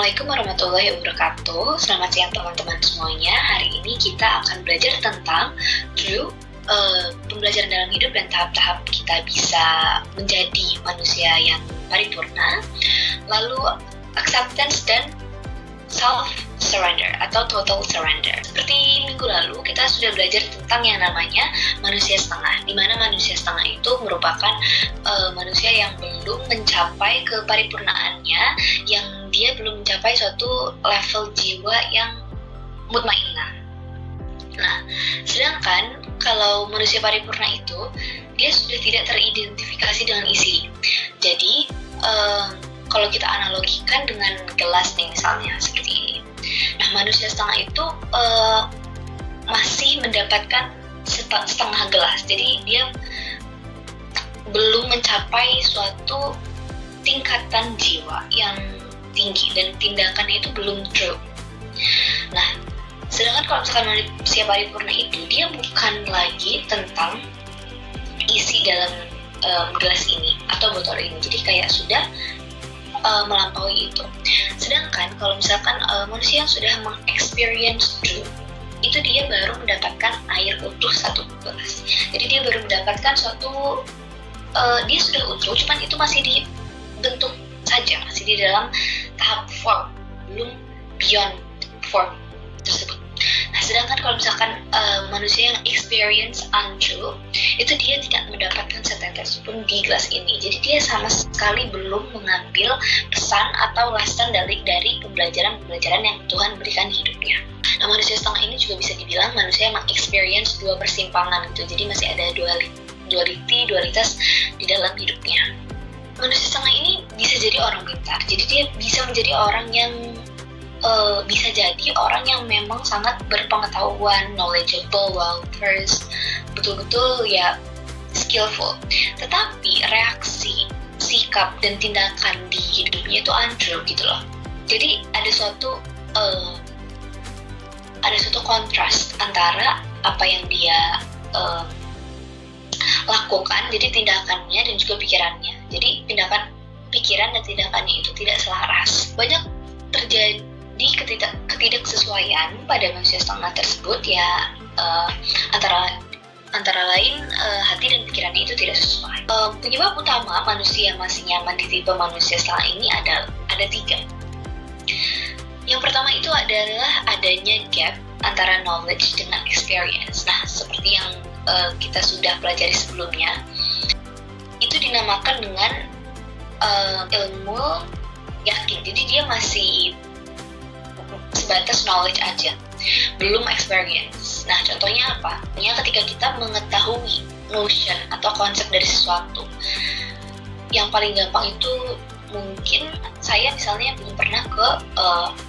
Assalamualaikum warahmatullahi wabarakatuh. Selamat siang teman-teman semuanya. Hari ini kita akan belajar tentang pembelajaran dalam hidup dan tahap-tahap kita bisa menjadi manusia yang paripurna. Lalu acceptance dan self-surrender atau total surrender. Seperti minggu lalu kita sudah belajar tentang yang namanya manusia setengah, di mana manusia setengah itu merupakan manusia yang belum mencapai keparipurnaannya, yang dia belum mencapai suatu level jiwa yang mutmainnah. Nah, sedangkan kalau manusia paripurna itu dia sudah tidak teridentifikasi dengan isi. Jadi kalau kita analogikan dengan gelas nih misalnya seperti ini. Nah, manusia setengah itu masih mendapatkan setengah gelas. Jadi dia belum mencapai suatu tingkatan jiwa yang tinggi dan tindakannya itu belum true. Nah, sedangkan kalau misalkan manusia paripurna itu dia bukan lagi tentang isi dalam gelas ini atau botol ini. Jadi kayak sudah melampaui itu. Sedangkan kalau misalkan manusia yang sudah mengexperience true, itu dia baru mendapatkan air utuh satu gelas. Jadi dia baru mendapatkan suatu dia sudah utuh, cuman itu masih di bentuk saja, masih di dalam tahap form, belum beyond form tersebut. Nah, sedangkan kalau misalkan manusia yang experience untrue, itu dia tidak mendapatkan setetes pun di gelas ini. Jadi dia sama sekali belum mengambil pesan atau lesson dari pembelajaran yang Tuhan berikan di hidupnya. Nah, manusia setengah ini juga bisa dibilang manusia yang experience dua persimpangan gitu. Jadi masih ada dualitas di dalam hidupnya. Manusia setengah ini bisa jadi orang pintar. Jadi dia bisa menjadi orang yang bisa jadi orang yang memang sangat berpengetahuan, knowledgeable, well-versed, betul-betul ya skillful. Tetapi reaksi, sikap, dan tindakan di hidupnya itu untrue gitu loh. Jadi ada suatu kontras antara apa yang dia lakukan, jadi tindakannya dan juga pikirannya. Jadi pikiran dan tindakannya itu tidak selaras. Banyak terjadi ketidaksesuaian pada manusia setengah tersebut ya, antara lain hati dan pikirannya itu tidak sesuai. Penyebab utama manusia masih nyaman di tipe manusia setengah ini ada 3. Yang pertama itu adalah adanya gap antara knowledge dengan experience. Nah, seperti yang kita sudah pelajari sebelumnya, itu dinamakan dengan ilmu yakin. Jadi dia masih sebatas knowledge aja, belum experience. Nah, contohnya apa? Ketika kita mengetahui notion atau konsep dari sesuatu, yang paling gampang itu mungkin saya misalnya belum pernah ke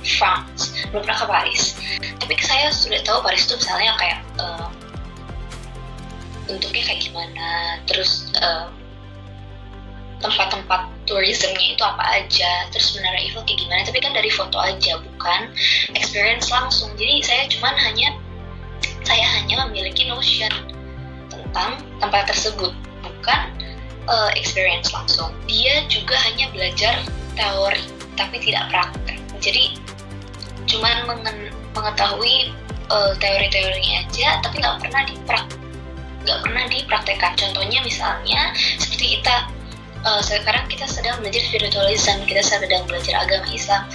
France, belum pernah ke Paris, tapi saya sudah tahu Paris itu misalnya kayak bentuknya kayak gimana, terus tempat-tempat tourismnya itu apa aja, terus Menara Eiffel kayak gimana, tapi kan dari foto aja, bukan experience langsung. Jadi saya hanya memiliki notion tentang tempat tersebut, bukan experience langsung. Dia juga hanya belajar teori tapi tidak praktek. Jadi cuman mengetahui teori-teorinya aja tapi nggak pernah dipraktekkan. Contohnya misalnya seperti kita sekarang kita sedang belajar spiritualism, kita sedang belajar agama Islam.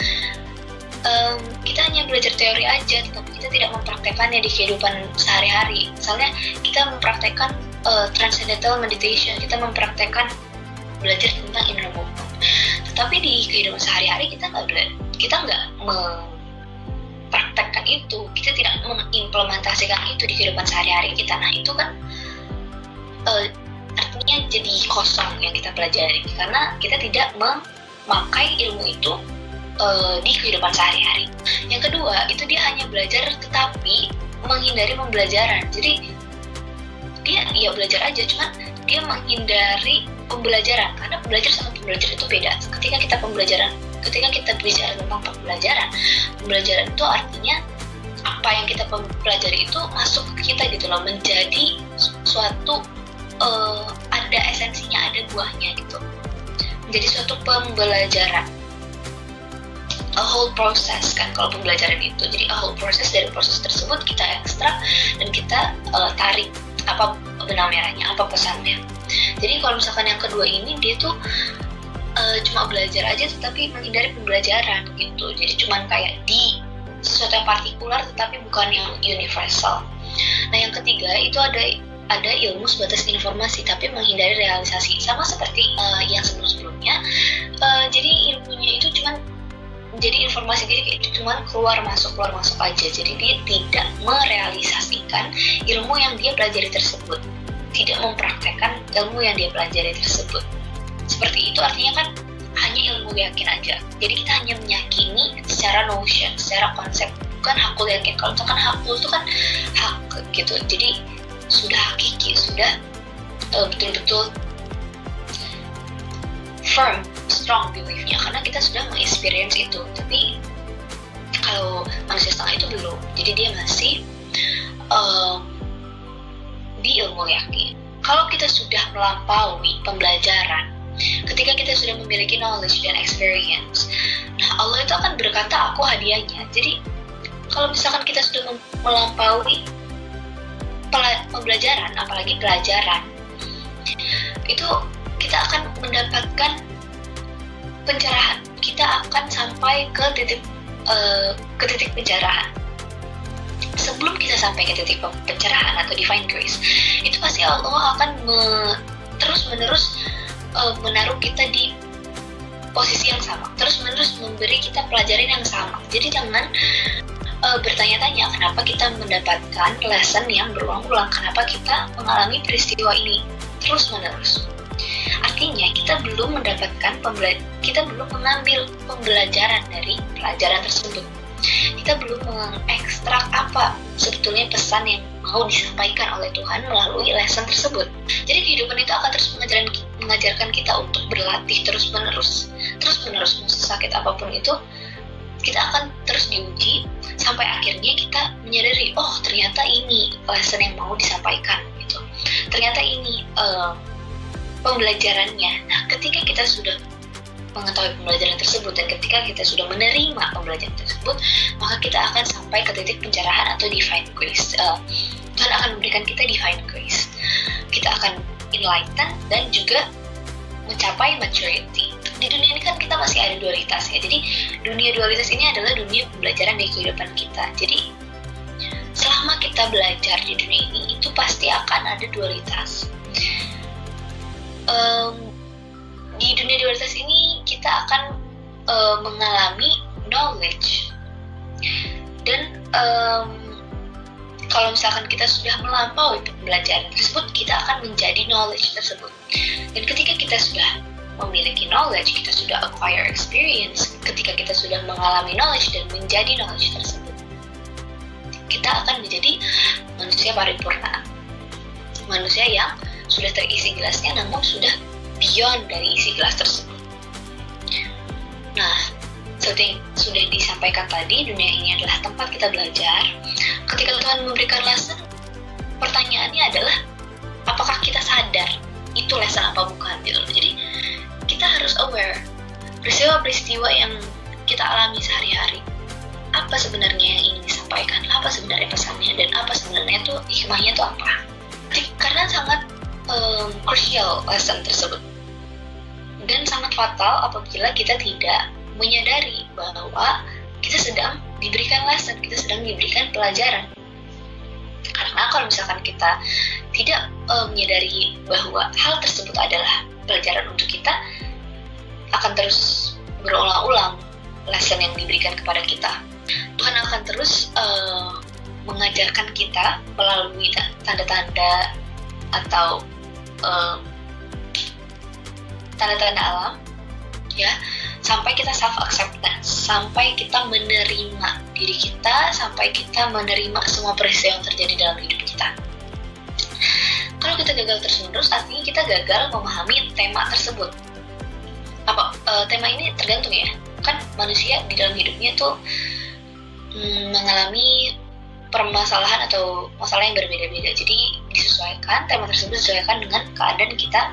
Kita hanya belajar teori aja, tetapi kita tidak mempraktekannya di kehidupan sehari-hari. Misalnya kita mempraktekkan transcendental meditation, kita mempraktekkan belajar tentang inner movement. Tetapi di kehidupan sehari-hari kita nggak mempraktekkan itu, kita tidak mengimplementasikan itu di kehidupan sehari-hari kita. Nah, itu kan artinya jadi kosong yang kita pelajari, karena kita tidak memakai ilmu itu di kehidupan sehari-hari. Yang kedua, itu dia hanya belajar tetapi menghindari pembelajaran. Jadi dia belajar aja, cuman dia menghindari pembelajaran, karena belajar sama pembelajar itu beda. Ketika kita bicara tentang pembelajaran itu artinya apa yang kita pelajari itu masuk ke kita gitu loh, menjadi suatu ada esensinya, ada buahnya gitu, menjadi suatu pembelajaran. a whole process kan kalau pembelajaran itu. Jadi a whole process, dari proses tersebut kita ekstrak dan kita tarik apa benang merahnya, apa pesannya. Jadi kalau misalkan yang kedua ini dia tuh cuma belajar aja tetapi menghindari pembelajaran gitu. Jadi cuma kayak di sesuatu yang partikular tetapi bukan yang universal. Nah yang ketiga itu ada ilmu sebatas informasi tapi menghindari realisasi, sama seperti yang sebelum-sebelumnya. Jadi ilmunya itu cuma jadi informasi, jadi kayak itu cuma keluar masuk aja. Jadi dia tidak merealisasikan ilmu yang dia pelajari tersebut, tidak mempraktekkan ilmu yang dia pelajari tersebut. Seperti itu artinya kan hanya ilmu yakin aja. Jadi kita hanya meyakini secara notion, secara konsep, bukan hakul yakin. Kalau misalkan hakul itu kan hak gitu, jadi sudah hakiki, sudah betul-betul firm, strong beliefnya, karena kita sudah mengexperience itu. Tapi kalau manusia setengah itu belum, jadi dia masih di ilmu yakin. Kalau kita sudah melampaui pembelajaran, ketika kita sudah memiliki knowledge dan experience, nah Allah itu akan berkata, aku hadiahnya. Jadi kalau misalkan kita sudah melampaui pembelajaran, apalagi pelajaran, itu kita akan mendapatkan pencerahan. Kita akan sampai ke titik pencerahan. Sebelum kita sampai ke titik pencerahan atau divine grace, itu pasti Allah akan terus-menerus menaruh kita di posisi yang sama, terus-menerus memberi kita pelajaran yang sama. Jadi jangan bertanya-tanya kenapa kita mendapatkan lesson yang berulang-ulang, kenapa kita mengalami peristiwa ini terus-menerus. Artinya kita belum mengambil pembelajaran dari pelajaran tersebut. Kita belum mengekstrak apa sebetulnya pesan yang mau disampaikan oleh Tuhan melalui lesson tersebut. Jadi kehidupan itu akan terus mengajarkan kita untuk berlatih terus-menerus mau sesakit apapun itu, kita akan terus diuji sampai akhirnya kita menyadari, oh ternyata ini lesson yang mau disampaikan gitu. Ternyata ini pembelajarannya. Nah, ketika kita sudah mengetahui pembelajaran tersebut dan ketika kita sudah menerima pembelajaran tersebut, maka kita akan sampai ke titik pencerahan atau divine grace. Tuhan akan memberikan kita divine grace. Kita akan enlighten dan juga mencapai maturity. Di dunia ini kan kita masih ada dualitas ya. Jadi dunia dualitas ini adalah dunia pembelajaran di kehidupan kita. Jadi selama kita belajar di dunia ini, itu pasti akan ada dualitas. Di dunia dualitas ini kita akan mengalami knowledge, dan kalau misalkan kita sudah melampaui pembelajaran tersebut, kita akan menjadi knowledge tersebut. Dan ketika kita sudah memiliki knowledge, kita sudah acquire experience, ketika kita sudah mengalami knowledge dan menjadi knowledge tersebut, kita akan menjadi manusia paripurna, manusia yang sudah terisi gelasnya namun sudah beyond dari isi gelas tersebut. Nah, seperti yang sudah disampaikan tadi, dunia ini adalah tempat kita belajar. Ketika Tuhan memberikan lesson, pertanyaannya adalah apakah kita sadar itu lesson apa bukan gitu. Jadi kita harus aware peristiwa-peristiwa yang kita alami sehari-hari, apa sebenarnya yang ingin disampaikan, apa sebenarnya pesannya, dan apa sebenarnya tuh hikmahnya tuh apa. Karena sangat crucial lesson tersebut, dan sangat fatal apabila kita tidak menyadari bahwa kita sedang diberikan lesson, kita sedang diberikan pelajaran. Karena kalau misalkan kita tidak menyadari bahwa hal tersebut adalah pelajaran untuk kita, akan terus berulang-ulang lesson yang diberikan kepada kita. Tuhan akan terus mengajarkan kita melalui tanda-tanda atau tanda-tanda alam, ya, sampai kita self acceptance, sampai kita menerima diri kita, sampai kita menerima semua peristiwa yang terjadi dalam hidup kita. Kalau kita gagal terus-menerus, artinya kita gagal memahami tema tersebut. Tema ini tergantung ya, kan manusia di dalam hidupnya tuh mengalami permasalahan atau masalah yang berbeda-beda. Jadi disesuaikan, tema tersebut disesuaikan dengan keadaan kita